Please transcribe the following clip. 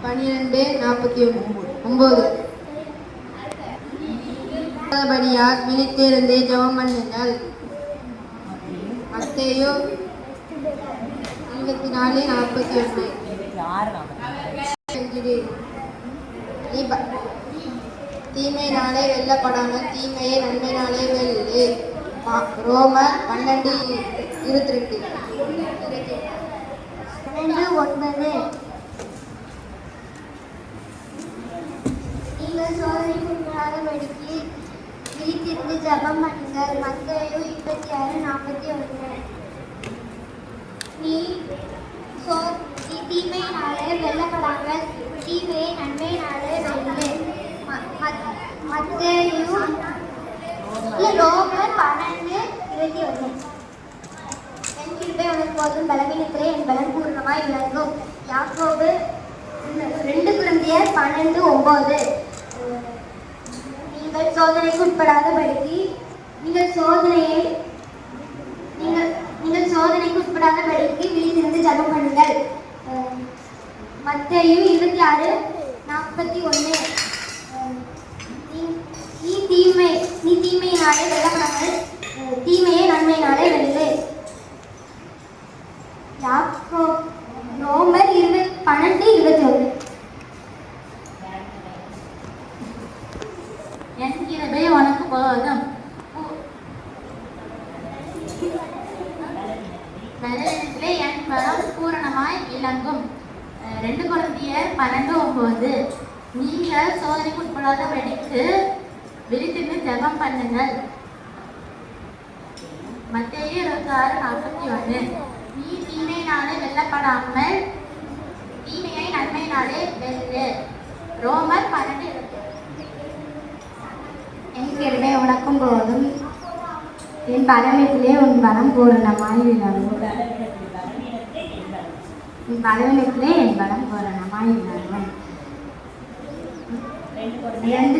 12:49. படியார் விழித்திருந்து ஜெபம் பண்ணுங்கள். மத்தேயு 24:41. தீமையினாலே வெல்லப்படாமல் தீமையை நன்மையினாலே வெல்லு. ரோமர் 12:22. நீங்கள் சோதனைக்குள்ளாதபடிக்கு விழித்திருந்து ஜெபம் பண்ணுங்கள். மத்தேயு 26:41. நீ தீமையினாலே வெல்லப்படாமல் தீமையை நன்மையினாலே வெல்லு. மத்தேயு ரோமர் 12:21. என் கிருபை உனக்கு போதும், பலவீனத்திலே என் பலன் பூர்ணமாய் விளங்கும். யாக்கோபு 2 Corinthians 12:9. நீங்கள் சோதனைக்கு உட்படாதபடிக்கு விழித்திருந்து ஜெபம் பண்ணுங்கள். மத்தேயு 26:41. நீ தீமையினாலே வெல்லப்படாமல் தீமையை நன்மையினாலே வெல்லு. ரோமர் 12:21. என் கிருபை உனக்கு போதும், பலவீனத்திலே என் பலம் பூரணமாய் விளங்கும். 2 Corinthians 12:9. நீங்கள் சோதனைக்கு உட்படாதபடிக்கு விழித்திருந்து ஜெபம் பண்ணுங்கள். மத்தேயு 26:41. நீ தீமையினாலே வெல்லப்படாமல் தீமையை நன்மையினாலே வெல்லு. ரோமர் 12:21. என் கிருபை உனக்கும் போதும், என் பலவீனத்திலே உன் பலம் பூரணமாய் விளங்கும். என் பலவீனத்திலே என் பலம் பூரணமாய் விளங்கும். 2